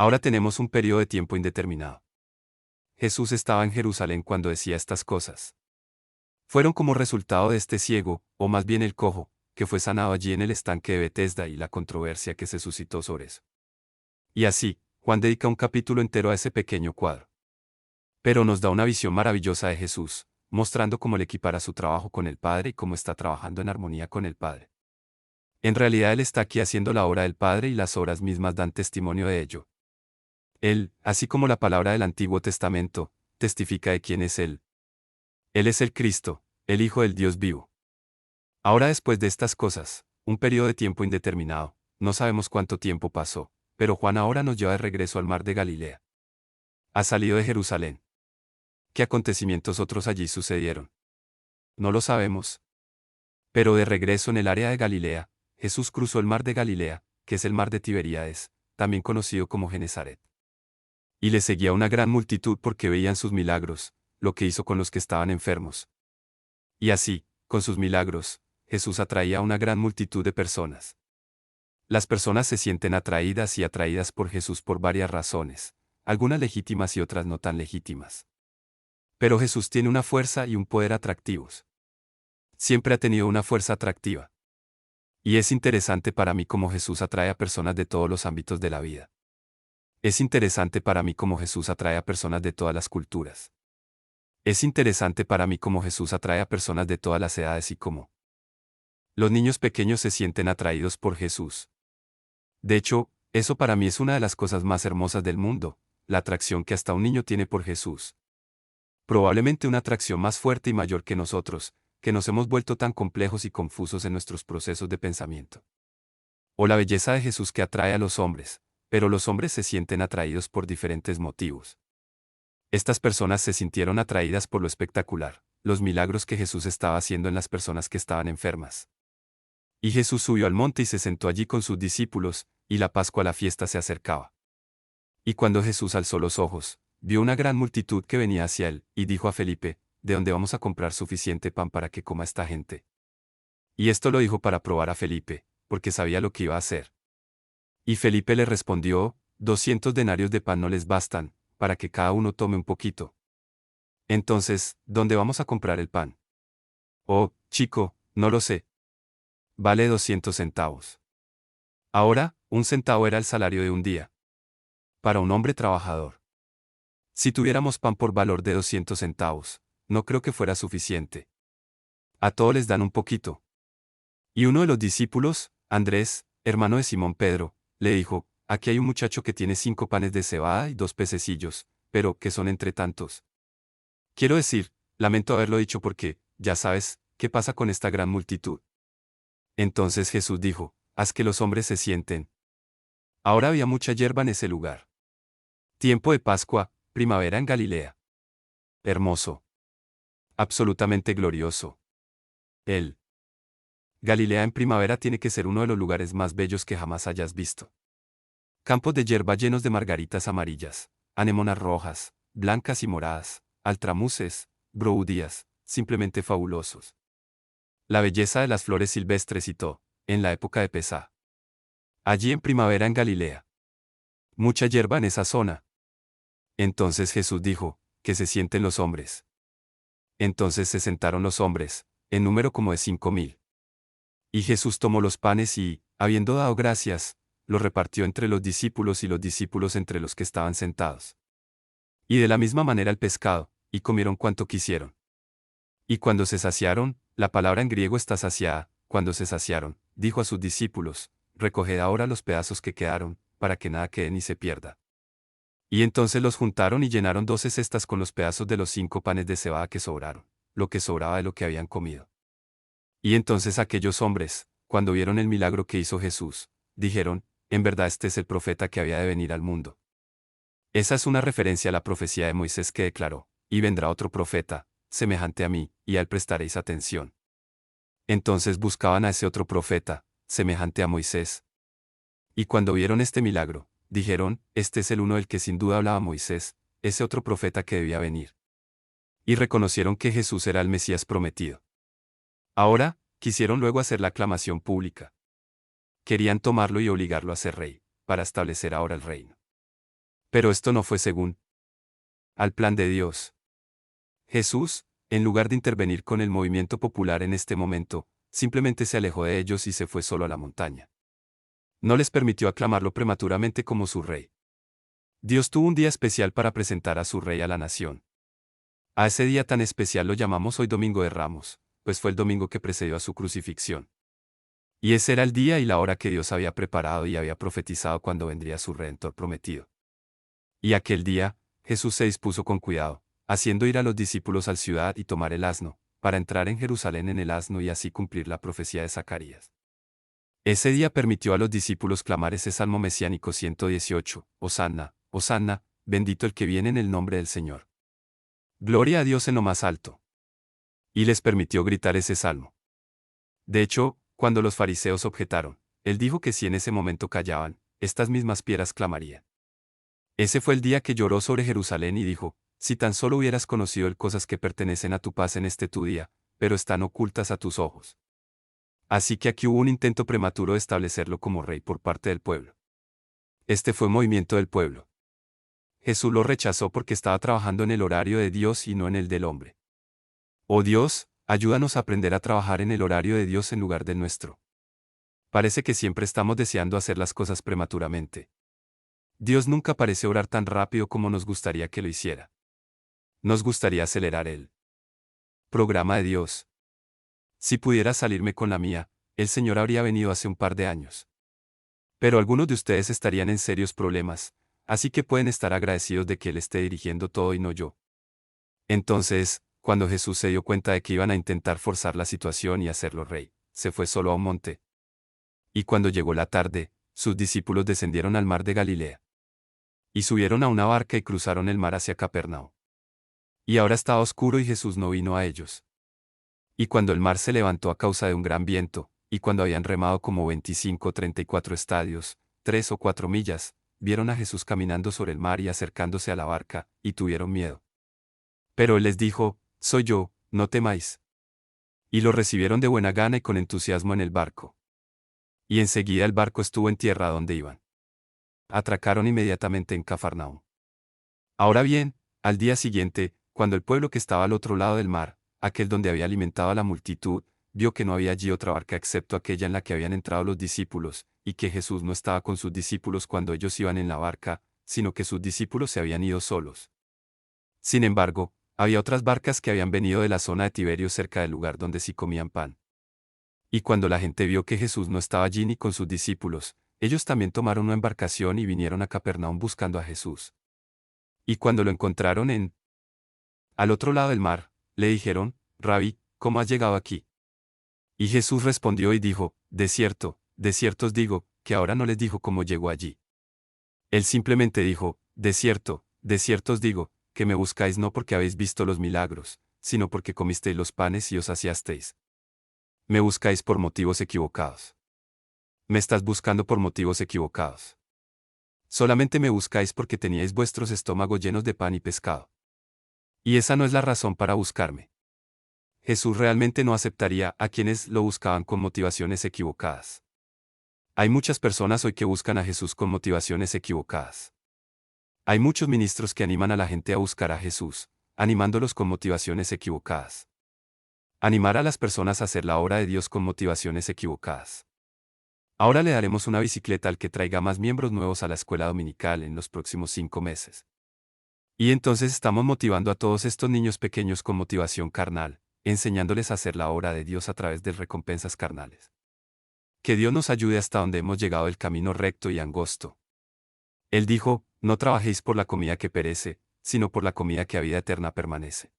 Ahora tenemos un periodo de tiempo indeterminado. Jesús estaba en Jerusalén cuando decía estas cosas. Fueron como resultado de este ciego, o más bien el cojo, que fue sanado allí en el estanque de Betesda y la controversia que se suscitó sobre eso. Y así, Juan dedica un capítulo entero a ese pequeño cuadro. Pero nos da una visión maravillosa de Jesús, mostrando cómo él equipara su trabajo con el Padre y cómo está trabajando en armonía con el Padre. En realidad él está aquí haciendo la obra del Padre y las obras mismas dan testimonio de ello. Él, así como la palabra del Antiguo Testamento, testifica de quién es Él. Él es el Cristo, el Hijo del Dios vivo. Ahora después de estas cosas, un periodo de tiempo indeterminado, no sabemos cuánto tiempo pasó, pero Juan ahora nos lleva de regreso al mar de Galilea. Ha salido de Jerusalén. ¿Qué acontecimientos otros allí sucedieron? No lo sabemos. Pero de regreso en el área de Galilea, Jesús cruzó el mar de Galilea, que es el mar de Tiberíades, también conocido como Genesaret. Y le seguía una gran multitud porque veían sus milagros, lo que hizo con los que estaban enfermos. Y así, con sus milagros, Jesús atraía a una gran multitud de personas. Las personas se sienten atraídas y atraídas por Jesús por varias razones, algunas legítimas y otras no tan legítimas. Pero Jesús tiene una fuerza y un poder atractivos. Siempre ha tenido una fuerza atractiva. Y es interesante para mí cómo Jesús atrae a personas de todos los ámbitos de la vida. Es interesante para mí cómo Jesús atrae a personas de todas las culturas. Es interesante para mí cómo Jesús atrae a personas de todas las edades y cómo los niños pequeños se sienten atraídos por Jesús. De hecho, eso para mí es una de las cosas más hermosas del mundo, la atracción que hasta un niño tiene por Jesús. Probablemente una atracción más fuerte y mayor que nosotros, que nos hemos vuelto tan complejos y confusos en nuestros procesos de pensamiento. O la belleza de Jesús que atrae a los hombres, pero los hombres se sienten atraídos por diferentes motivos. Estas personas se sintieron atraídas por lo espectacular, los milagros que Jesús estaba haciendo en las personas que estaban enfermas. Y Jesús subió al monte y se sentó allí con sus discípulos, y la Pascua, la fiesta, se acercaba. Y cuando Jesús alzó los ojos, vio una gran multitud que venía hacia él, y dijo a Felipe, ¿de dónde vamos a comprar suficiente pan para que coma esta gente? Y esto lo dijo para probar a Felipe, porque sabía lo que iba a hacer. Y Felipe le respondió, 200 denarios de pan no les bastan, para que cada uno tome un poquito. Entonces, ¿dónde vamos a comprar el pan? Oh, chico, no lo sé. Vale 200 centavos. Ahora, un centavo era el salario de un día. Para un hombre trabajador. Si tuviéramos pan por valor de 200 centavos, no creo que fuera suficiente. A todos les dan un poquito. Y uno de los discípulos, Andrés, hermano de Simón Pedro, le dijo, aquí hay un muchacho que tiene 5 panes de cebada y 2 pececillos, pero ¿qué son entre tantos? Quiero decir, lamento haberlo dicho porque, ya sabes, ¿qué pasa con esta gran multitud? Entonces Jesús dijo, haz que los hombres se sienten. Ahora había mucha hierba en ese lugar. Tiempo de Pascua, primavera en Galilea. Hermoso. Absolutamente glorioso. Él. Galilea en primavera tiene que ser uno de los lugares más bellos que jamás hayas visto. Campos de hierba llenos de margaritas amarillas, anémonas rojas, blancas y moradas, altramuces, broudías, simplemente fabulosos. La belleza de las flores silvestres y todo, en la época de Pesá. Allí en primavera en Galilea. Mucha hierba en esa zona. Entonces Jesús dijo, que se sienten los hombres. Entonces se sentaron los hombres, en número como de 5,000. Y Jesús tomó los panes y, habiendo dado gracias, los repartió entre los discípulos y los discípulos entre los que estaban sentados. Y de la misma manera el pescado, y comieron cuanto quisieron. Y cuando se saciaron, la palabra en griego está saciada, cuando se saciaron, dijo a sus discípulos, recoged ahora los pedazos que quedaron, para que nada quede ni se pierda. Y entonces los juntaron y llenaron 12 cestas con los pedazos de los 5 panes de cebada que sobraron, lo que sobraba de lo que habían comido. Y entonces aquellos hombres, cuando vieron el milagro que hizo Jesús, dijeron, en verdad este es el profeta que había de venir al mundo. Esa es una referencia a la profecía de Moisés que declaró, y vendrá otro profeta, semejante a mí, y a él prestaréis atención. Entonces buscaban a ese otro profeta, semejante a Moisés. Y cuando vieron este milagro, dijeron, este es el uno del que sin duda hablaba Moisés, ese otro profeta que debía venir. Y reconocieron que Jesús era el Mesías prometido. Ahora, quisieron luego hacer la aclamación pública. Querían tomarlo y obligarlo a ser rey, para establecer ahora el reino. Pero esto no fue según al plan de Dios. Jesús, en lugar de intervenir con el movimiento popular en este momento, simplemente se alejó de ellos y se fue solo a la montaña. No les permitió aclamarlo prematuramente como su rey. Dios tuvo un día especial para presentar a su rey a la nación. A ese día tan especial lo llamamos hoy Domingo de Ramos, pues fue el domingo que precedió a su crucifixión. Y ese era el día y la hora que Dios había preparado y había profetizado cuando vendría su Redentor prometido. Y aquel día, Jesús se dispuso con cuidado, haciendo ir a los discípulos a la ciudad y tomar el asno, para entrar en Jerusalén en el asno y así cumplir la profecía de Zacarías. Ese día permitió a los discípulos clamar ese salmo mesiánico 118, Hosanna, Hosanna, bendito el que viene en el nombre del Señor. Gloria a Dios en lo más alto. Y les permitió gritar ese salmo. De hecho, cuando los fariseos objetaron, él dijo que si en ese momento callaban, estas mismas piedras clamarían. Ese fue el día que lloró sobre Jerusalén y dijo, si tan solo hubieras conocido el cosas que pertenecen a tu paz en este tu día, pero están ocultas a tus ojos. Así que aquí hubo un intento prematuro de establecerlo como rey por parte del pueblo. Este fue un movimiento del pueblo. Jesús lo rechazó porque estaba trabajando en el horario de Dios y no en el del hombre. Oh Dios, ayúdanos a aprender a trabajar en el horario de Dios en lugar del nuestro. Parece que siempre estamos deseando hacer las cosas prematuramente. Dios nunca parece orar tan rápido como nos gustaría que lo hiciera. Nos gustaría acelerar el programa de Dios. Si pudiera salirme con la mía, el Señor habría venido hace un par de años. Pero algunos de ustedes estarían en serios problemas, así que pueden estar agradecidos de que Él esté dirigiendo todo y no yo. Entonces, cuando Jesús se dio cuenta de que iban a intentar forzar la situación y hacerlo rey, se fue solo a un monte. Y cuando llegó la tarde, sus discípulos descendieron al mar de Galilea. Y subieron a una barca y cruzaron el mar hacia Capernaum. Y ahora estaba oscuro y Jesús no vino a ellos. Y cuando el mar se levantó a causa de un gran viento, y cuando habían remado como 25 o 34 estadios, 3 o 4 millas, vieron a Jesús caminando sobre el mar y acercándose a la barca, y tuvieron miedo. Pero él les dijo, soy yo, no temáis. Y lo recibieron de buena gana y con entusiasmo en el barco. Y enseguida el barco estuvo en tierra donde iban. Atracaron inmediatamente en Cafarnaúm. Ahora bien, al día siguiente, cuando el pueblo que estaba al otro lado del mar, aquel donde había alimentado a la multitud, vio que no había allí otra barca excepto aquella en la que habían entrado los discípulos, y que Jesús no estaba con sus discípulos cuando ellos iban en la barca, sino que sus discípulos se habían ido solos. Sin embargo, había otras barcas que habían venido de la zona de Tiberio cerca del lugar donde sí comían pan. Y cuando la gente vio que Jesús no estaba allí ni con sus discípulos, ellos también tomaron una embarcación y vinieron a Capernaum buscando a Jesús. Y cuando lo encontraron al otro lado del mar, le dijeron, Rabí, ¿cómo has llegado aquí? Y Jesús respondió y dijo, de cierto os digo, que ahora no les dijo cómo llegó allí. Él simplemente dijo, de cierto os digo, que me buscáis no porque habéis visto los milagros, sino porque comisteis los panes y os saciasteis. Me buscáis por motivos equivocados. Me estás buscando por motivos equivocados. Solamente me buscáis porque teníais vuestros estómagos llenos de pan y pescado. Y esa no es la razón para buscarme. Jesús realmente no aceptaría a quienes lo buscaban con motivaciones equivocadas. Hay muchas personas hoy que buscan a Jesús con motivaciones equivocadas. Hay muchos ministros que animan a la gente a buscar a Jesús, animándolos con motivaciones equivocadas. Animar a las personas a hacer la obra de Dios con motivaciones equivocadas. Ahora le daremos una bicicleta al que traiga más miembros nuevos a la escuela dominical en los próximos 5 meses. Y entonces estamos motivando a todos estos niños pequeños con motivación carnal, enseñándoles a hacer la obra de Dios a través de recompensas carnales. Que Dios nos ayude hasta donde hemos llegado el camino recto y angosto. Él dijo, no trabajéis por la comida que perece, sino por la comida que a vida eterna permanece.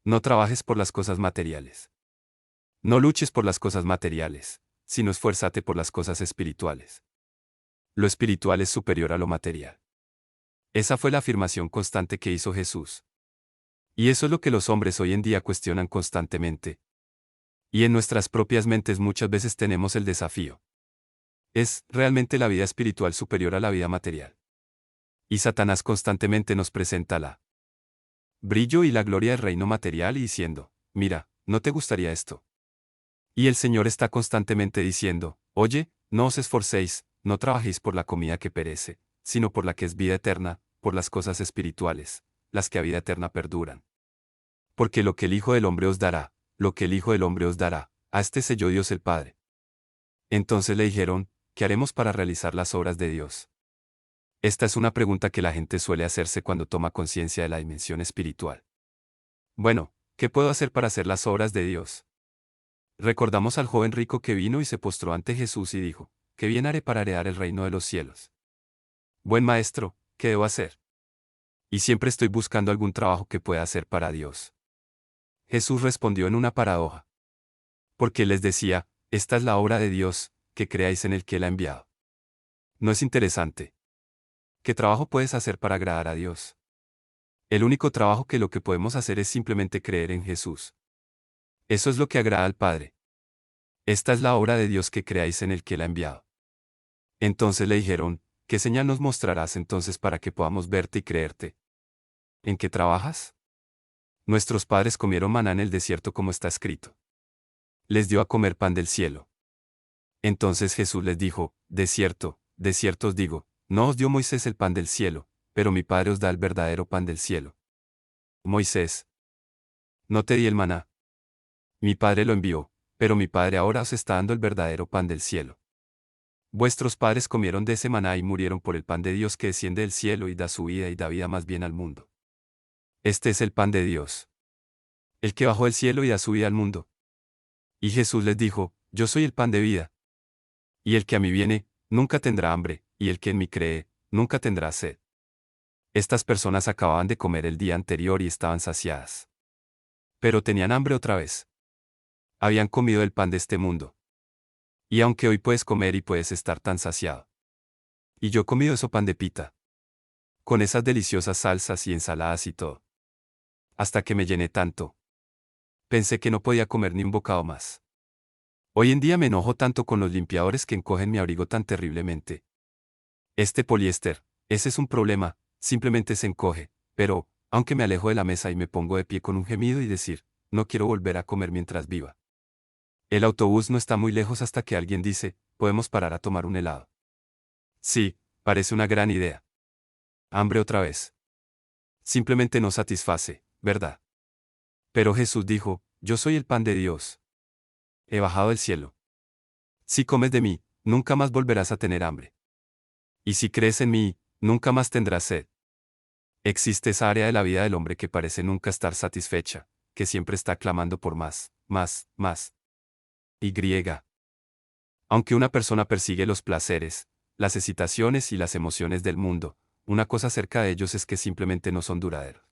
No trabajes por las cosas materiales. No luches por las cosas materiales, sino esfuérzate por las cosas espirituales. Lo espiritual es superior a lo material. Esa fue la afirmación constante que hizo Jesús. Y eso es lo que los hombres hoy en día cuestionan constantemente. Y en nuestras propias mentes muchas veces tenemos el desafío. ¿Es realmente la vida espiritual superior a la vida material? Y Satanás constantemente nos presenta la brillo y la gloria del reino material y diciendo, mira, ¿no te gustaría esto? Y el Señor está constantemente diciendo, oye, no os esforcéis, no trabajéis por la comida que perece, sino por la que es vida eterna, por las cosas espirituales, las que a vida eterna perduran. Porque lo que el Hijo del Hombre os dará, lo que el Hijo del Hombre os dará, a este selló Dios el Padre. Entonces le dijeron, ¿qué haremos para realizar las obras de Dios? Esta es una pregunta que la gente suele hacerse cuando toma conciencia de la dimensión espiritual. Bueno, ¿qué puedo hacer para hacer las obras de Dios? Recordamos al joven rico que vino y se postró ante Jesús y dijo, ¿qué bien haré para heredar el reino de los cielos? Buen maestro, ¿qué debo hacer? Y siempre estoy buscando algún trabajo que pueda hacer para Dios. Jesús respondió en una paradoja. Porque les decía, esta es la obra de Dios, que creáis en el que Él ha enviado. ¿No es interesante? ¿Qué trabajo puedes hacer para agradar a Dios? El único trabajo que lo que podemos hacer es simplemente creer en Jesús. Eso es lo que agrada al Padre. Esta es la obra de Dios, que creáis en el que Él ha enviado. Entonces le dijeron, ¿qué señal nos mostrarás entonces para que podamos verte y creerte? ¿En qué trabajas? Nuestros padres comieron maná en el desierto como está escrito. Les dio a comer pan del cielo. Entonces Jesús les dijo, de cierto os digo, no os dio Moisés el pan del cielo, pero mi Padre os da el verdadero pan del cielo. Moisés, no te di el maná. Mi Padre lo envió, pero mi Padre ahora os está dando el verdadero pan del cielo. Vuestros padres comieron de ese maná y murieron por el pan de Dios que desciende del cielo y da su vida y da vida más bien al mundo. Este es el pan de Dios, el que bajó del cielo y da su vida al mundo. Y Jesús les dijo, yo soy el pan de vida. Y el que a mí viene, nunca tendrá hambre, y el que en mí cree, nunca tendrá sed. Estas personas acababan de comer el día anterior y estaban saciadas. Pero tenían hambre otra vez. Habían comido el pan de este mundo. Y aunque hoy puedes comer y puedes estar tan saciado. Y yo he comido eso pan de pita. Con esas deliciosas salsas y ensaladas y todo. Hasta que me llené tanto. Pensé que no podía comer ni un bocado más. Hoy en día me enojo tanto con los limpiadores que encogen mi abrigo tan terriblemente. Este poliéster, ese es un problema, simplemente se encoge, pero, aunque me alejo de la mesa y me pongo de pie con un gemido y decir, no quiero volver a comer mientras viva. El autobús no está muy lejos hasta que alguien dice, podemos parar a tomar un helado. Sí, parece una gran idea. Hambre otra vez. Simplemente no satisface, ¿verdad? Pero Jesús dijo, yo soy el pan de Dios. He bajado del cielo. Si comes de mí, nunca más volverás a tener hambre. Y si crees en mí, nunca más tendrás sed. Existe esa área de la vida del hombre que parece nunca estar satisfecha, que siempre está clamando por más, más, más. Y. Aunque una persona persigue los placeres, las excitaciones y las emociones del mundo, una cosa acerca de ellos es que simplemente no son duraderos.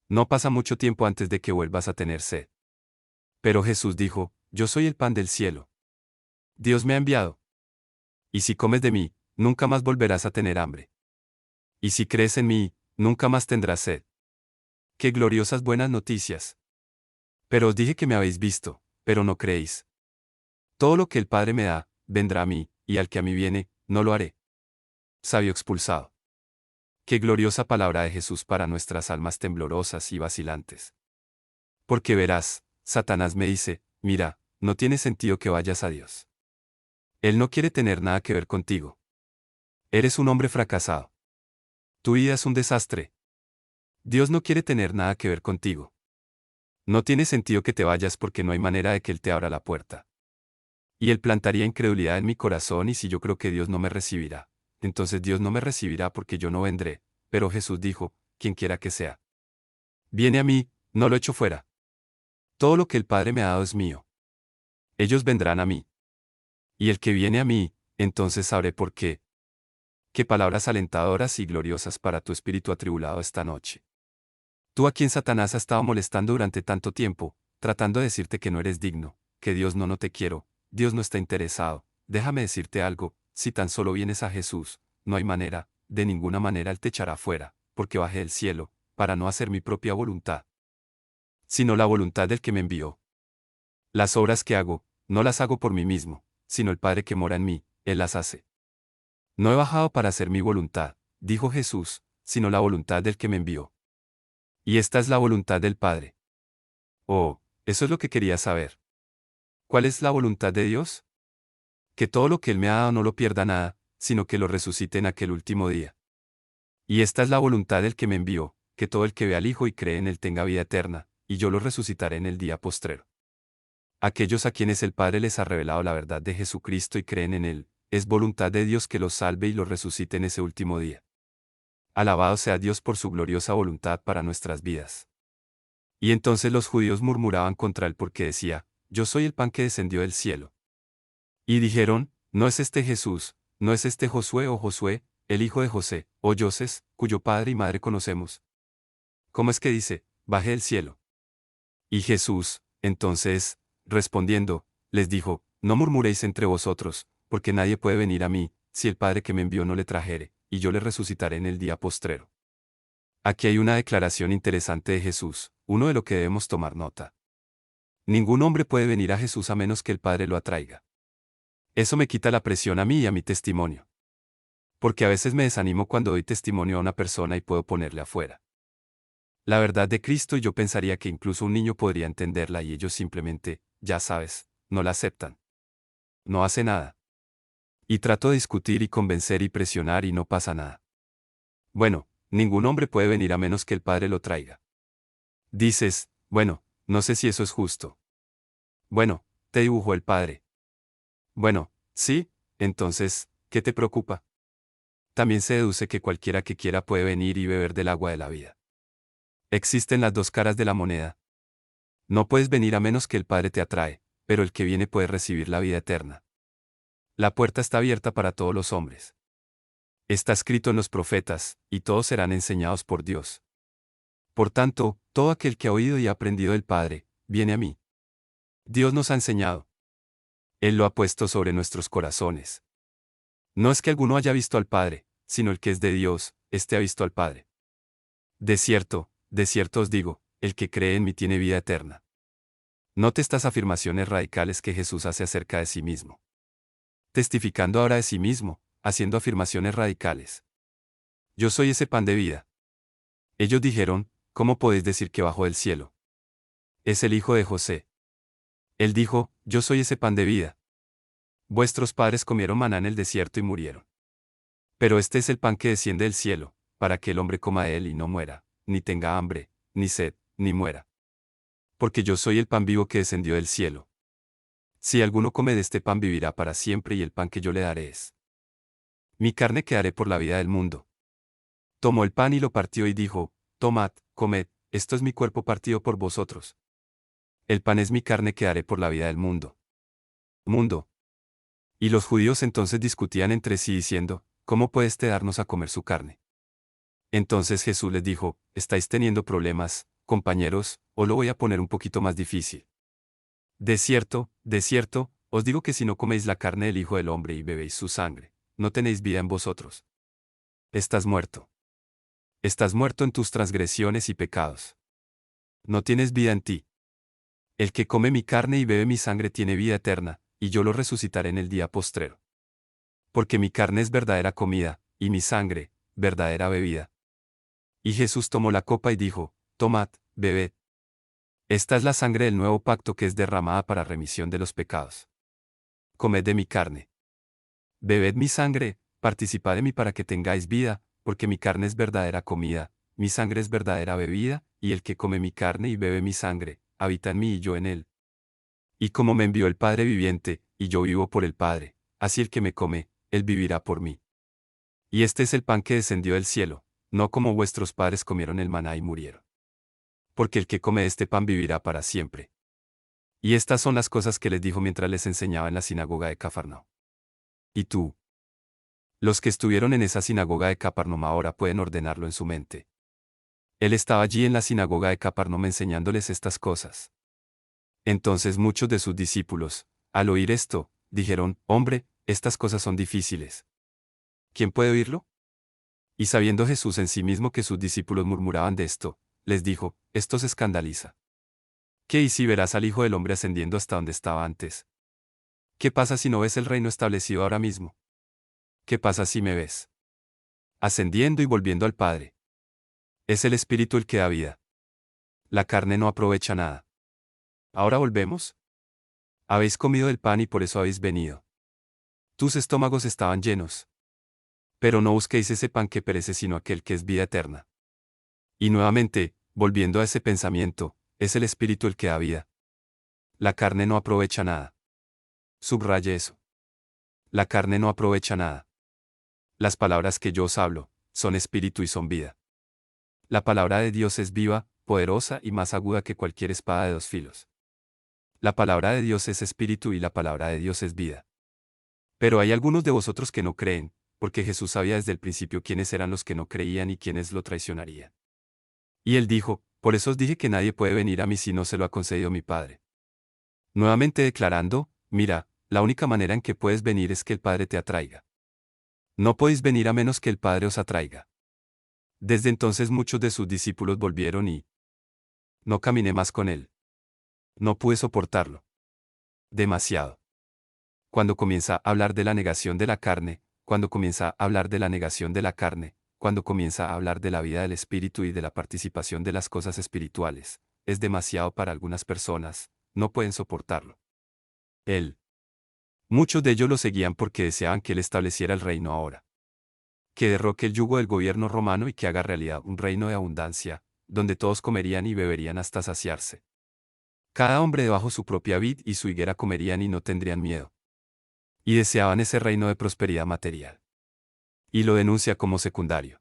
No pasa mucho tiempo antes de que vuelvas a tener sed. Pero Jesús dijo, yo soy el pan del cielo. Dios me ha enviado. Y si comes de mí, nunca más volverás a tener hambre. Y si crees en mí, nunca más tendrás sed. ¡Qué gloriosas buenas noticias! Pero os dije que me habéis visto, pero no creéis. Todo lo que el Padre me da, vendrá a mí, y al que a mí viene, no lo haré. Sabio expulsado. Qué gloriosa palabra de Jesús para nuestras almas temblorosas y vacilantes. Porque verás, Satanás me dice, mira, no tiene sentido que vayas a Dios. Él no quiere tener nada que ver contigo. Eres un hombre fracasado. Tu vida es un desastre. Dios no quiere tener nada que ver contigo. No tiene sentido que te vayas porque no hay manera de que Él te abra la puerta. Y Él plantaría incredulidad en mi corazón y si yo creo que Dios no me recibirá, entonces Dios no me recibirá porque yo no vendré. Pero Jesús dijo, quien quiera que sea. Viene a mí, no lo echo fuera. Todo lo que el Padre me ha dado es mío. Ellos vendrán a mí. Y el que viene a mí, entonces sabré por qué. Qué palabras alentadoras y gloriosas para tu espíritu atribulado esta noche. Tú a quien Satanás ha estado molestando durante tanto tiempo, tratando de decirte que no eres digno, que Dios no te quiero, Dios no está interesado, déjame decirte algo, si tan solo vienes a Jesús, no hay manera, de ninguna manera Él te echará fuera, porque bajé del cielo, para no hacer mi propia voluntad, sino la voluntad del que me envió. Las obras que hago, no las hago por mí mismo, sino el Padre que mora en mí, Él las hace. No he bajado para hacer mi voluntad, dijo Jesús, sino la voluntad del que me envió. Y esta es la voluntad del Padre. Oh, eso es lo que quería saber. ¿Cuál es la voluntad de Dios? Que todo lo que Él me ha dado no lo pierda nada, sino que lo resucite en aquel último día. Y esta es la voluntad del que me envió, que todo el que ve al Hijo y cree en él tenga vida eterna, y yo lo resucitaré en el día postrero. Aquellos a quienes el Padre les ha revelado la verdad de Jesucristo y creen en él, es voluntad de Dios que los salve y los resucite en ese último día. Alabado sea Dios por su gloriosa voluntad para nuestras vidas. Y entonces los judíos murmuraban contra él porque decía, yo soy el pan que descendió del cielo. Y dijeron, ¿no es este Jesús, no es este Josué o Josué, el hijo de José, o Joses, cuyo padre y madre conocemos? ¿Cómo es que dice, bajé del cielo? Y Jesús, entonces, respondiendo, les dijo, no murmuréis entre vosotros, porque nadie puede venir a mí, si el Padre que me envió no le trajere, y yo le resucitaré en el día postrero. Aquí hay una declaración interesante de Jesús, uno de lo que debemos tomar nota. Ningún hombre puede venir a Jesús a menos que el Padre lo atraiga. Eso me quita la presión a mí y a mi testimonio. Porque a veces me desanimo cuando doy testimonio a una persona y puedo ponerle afuera la verdad de Cristo y yo pensaría que incluso un niño podría entenderla y ellos simplemente, ya sabes, no la aceptan. No hace nada. Y trato de discutir y convencer y presionar y no pasa nada. Bueno, ningún hombre puede venir a menos que el Padre lo traiga. Dices, bueno, no sé si eso es justo. Bueno, te dibujó el Padre. Bueno, sí, entonces, ¿qué te preocupa? También se deduce que cualquiera que quiera puede venir y beber del agua de la vida. Existen las dos caras de la moneda. No puedes venir a menos que el Padre te atrae, pero el que viene puede recibir la vida eterna. La puerta está abierta para todos los hombres. Está escrito en los profetas, y todos serán enseñados por Dios. Por tanto, todo aquel que ha oído y ha aprendido del Padre, viene a mí. Dios nos ha enseñado. Él lo ha puesto sobre nuestros corazones. No es que alguno haya visto al Padre, sino el que es de Dios, éste ha visto al Padre. De cierto os digo, el que cree en mí tiene vida eterna. Note estas afirmaciones radicales que Jesús hace acerca de sí mismo. Testificando ahora de sí mismo, haciendo afirmaciones radicales. Yo soy ese pan de vida. Ellos dijeron, ¿cómo podéis decir que bajó del cielo? Es el hijo de José. Él dijo, yo soy ese pan de vida. Vuestros padres comieron maná en el desierto y murieron. Pero este es el pan que desciende del cielo, para que el hombre coma de él y no muera, ni tenga hambre, ni sed, ni muera. Porque yo soy el pan vivo que descendió del cielo. Si alguno come de este pan vivirá para siempre y el pan que yo le daré es mi carne que daré por la vida del mundo. Tomó el pan y lo partió y dijo, tomad, comed, esto es mi cuerpo partido por vosotros. El pan es mi carne que daré por la vida del mundo. Mundo. Y los judíos entonces discutían entre sí diciendo, ¿cómo puede este darnos a comer su carne? Entonces Jesús les dijo, ¿estáis teniendo problemas, compañeros, o lo voy a poner un poquito más difícil? De cierto, os digo que si no coméis la carne del Hijo del Hombre y bebéis su sangre, no tenéis vida en vosotros. Estás muerto. Estás muerto en tus transgresiones y pecados. No tienes vida en ti. El que come mi carne y bebe mi sangre tiene vida eterna, y yo lo resucitaré en el día postrero. Porque mi carne es verdadera comida, y mi sangre, verdadera bebida. Y Jesús tomó la copa y dijo, tomad, bebed. Esta es la sangre del nuevo pacto que es derramada para remisión de los pecados. Comed de mi carne. Bebed mi sangre, participad de mí para que tengáis vida, porque mi carne es verdadera comida, mi sangre es verdadera bebida, y el que come mi carne y bebe mi sangre, habita en mí y yo en él. Y como me envió el Padre viviente, y yo vivo por el Padre, así el que me come, él vivirá por mí. Y este es el pan que descendió del cielo, no como vuestros padres comieron el maná y murieron. Porque el que come este pan vivirá para siempre. Y estas son las cosas que les dijo mientras les enseñaba en la sinagoga de Cafarnaúm. ¿Y tú? Los que estuvieron en esa sinagoga de Capernaum ahora pueden ordenarlo en su mente. Él estaba allí en la sinagoga de Capernaum enseñándoles estas cosas. Entonces muchos de sus discípulos, al oír esto, dijeron, hombre, estas cosas son difíciles. ¿Quién puede oírlo? Y sabiendo Jesús en sí mismo que sus discípulos murmuraban de esto, les dijo, esto se escandaliza. ¿Qué y si verás al Hijo del Hombre ascendiendo hasta donde estaba antes? ¿Qué pasa si no ves el reino establecido ahora mismo? ¿Qué pasa si me ves ascendiendo y volviendo al Padre? Es el Espíritu el que da vida. La carne no aprovecha nada. ¿Ahora volvemos? Habéis comido el pan y por eso habéis venido. Tus estómagos estaban llenos. Pero no busquéis ese pan que perece sino aquel que es vida eterna. Y nuevamente, volviendo a ese pensamiento, es el Espíritu el que da vida. La carne no aprovecha nada. Subraye eso. La carne no aprovecha nada. Las palabras que yo os hablo, son espíritu y son vida. La palabra de Dios es viva, poderosa y más aguda que cualquier espada de dos filos. La palabra de Dios es espíritu y la palabra de Dios es vida. Pero hay algunos de vosotros que no creen, porque Jesús sabía desde el principio quiénes eran los que no creían y quiénes lo traicionarían. Y él dijo, por eso os dije que nadie puede venir a mí si no se lo ha concedido mi Padre. Nuevamente declarando, mira, la única manera en que puedes venir es que el Padre te atraiga. No podéis venir a menos que el Padre os atraiga. Desde entonces muchos de sus discípulos volvieron y no caminé más con él. No pude soportarlo. Demasiado. Cuando comienza a hablar de la negación de la carne, cuando comienza a hablar de la negación de la carne, cuando comienza a hablar de la vida del espíritu y de la participación de las cosas espirituales, es demasiado para algunas personas, no pueden soportarlo. Él. Muchos de ellos lo seguían porque deseaban que él estableciera el reino ahora. Que derroque el yugo del gobierno romano y que haga realidad un reino de abundancia, donde todos comerían y beberían hasta saciarse. Cada hombre debajo su propia vid y su higuera comerían y no tendrían miedo. Y deseaban ese reino de prosperidad material. Y lo denuncia como secundario.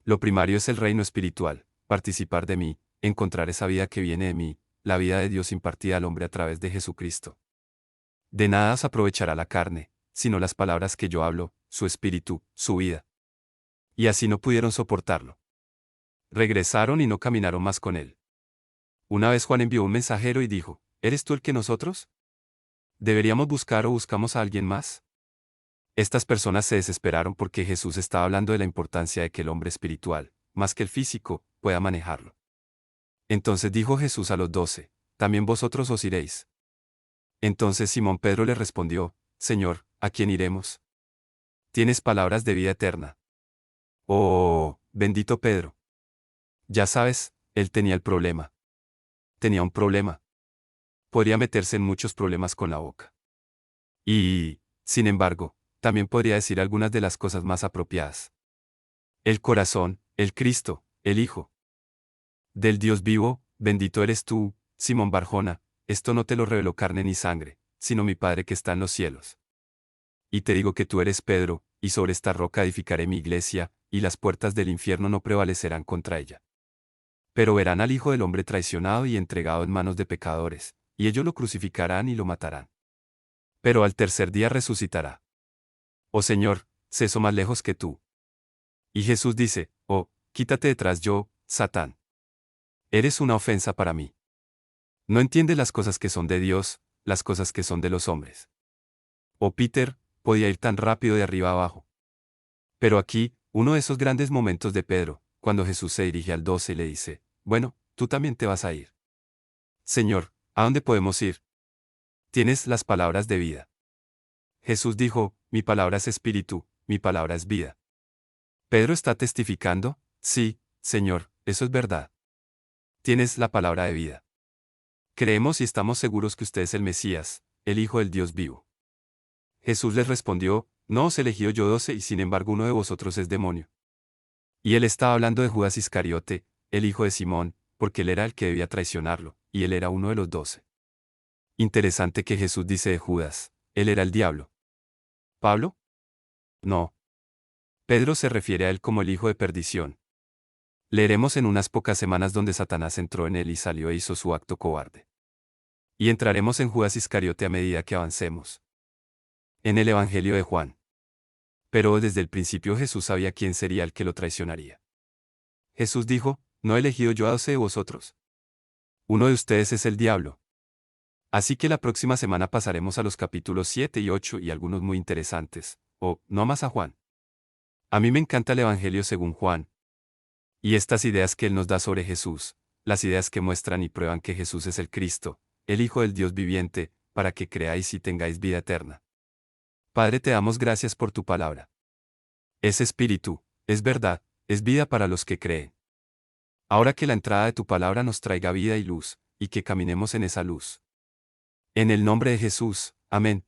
Lo primario es el reino espiritual, participar de mí, encontrar esa vida que viene de mí, la vida de Dios impartida al hombre a través de Jesucristo. De nada os aprovechará la carne, sino las palabras que yo hablo, su espíritu, su vida. Y así no pudieron soportarlo. Regresaron y no caminaron más con él. Una vez Juan envió un mensajero y dijo, ¿eres tú el que nosotros? ¿Deberíamos buscar o buscamos a alguien más? Estas personas se desesperaron porque Jesús estaba hablando de la importancia de que el hombre espiritual, más que el físico, pueda manejarlo. Entonces dijo Jesús a los 12, ¿también vosotros os iréis? Entonces Simón Pedro le respondió, Señor, ¿a quién iremos? Tienes palabras de vida eterna. Oh, bendito Pedro. Ya sabes, él tenía el problema. Tenía un problema. Podría meterse en muchos problemas con la boca. Y, sin embargo, también podría decir algunas de las cosas más apropiadas. El corazón, el Cristo, el Hijo del Dios vivo, bendito eres tú, Simón Barjona, esto no te lo reveló carne ni sangre, sino mi Padre que está en los cielos. Y te digo que tú eres Pedro, y sobre esta roca edificaré mi iglesia, y las puertas del infierno no prevalecerán contra ella. Pero verán al Hijo del Hombre traicionado y entregado en manos de pecadores, y ellos lo crucificarán y lo matarán. Pero al tercer día resucitará. Oh Señor, ceso más lejos que tú. Y Jesús dice, oh, quítate detrás yo, Satán. Eres una ofensa para mí. No entiendes las cosas que son de Dios, las cosas que son de los hombres. Oh Peter, podía ir tan rápido de arriba abajo. Pero aquí, uno de esos grandes momentos de Pedro, cuando Jesús se dirige al 12 y le dice, bueno, tú también te vas a ir. Señor, ¿a dónde podemos ir? Tienes las palabras de vida. Jesús dijo, mi palabra es espíritu, mi palabra es vida. Pedro está testificando, sí, Señor, eso es verdad. Tienes la palabra de vida. Creemos y estamos seguros que usted es el Mesías, el Hijo del Dios vivo. Jesús les respondió, no os he elegido yo 12 y sin embargo uno de vosotros es demonio. Y él estaba hablando de Judas Iscariote, el hijo de Simón, porque él era el que debía traicionarlo, y él era uno de los 12. Interesante que Jesús dice de Judas, él era el diablo. ¿Pablo? No. Pedro se refiere a él como el hijo de perdición. Leeremos en unas pocas semanas donde Satanás entró en él y salió e hizo su acto cobarde. Y entraremos en Judas Iscariote a medida que avancemos. En el Evangelio de Juan. Pero desde el principio Jesús sabía quién sería el que lo traicionaría. Jesús dijo, ¿no he elegido yo a 12 de vosotros? Uno de ustedes es el diablo. Así que la próxima semana pasaremos a los capítulos 7 y 8 y algunos muy interesantes, o, no más a Juan. A mí me encanta el Evangelio según Juan. Y estas ideas que él nos da sobre Jesús, las ideas que muestran y prueban que Jesús es el Cristo, el Hijo del Dios viviente, para que creáis y tengáis vida eterna. Padre, te damos gracias por tu palabra. Es espíritu, es verdad, es vida para los que creen. Ahora que la entrada de tu palabra nos traiga vida y luz, y que caminemos en esa luz. En el nombre de Jesús, amén.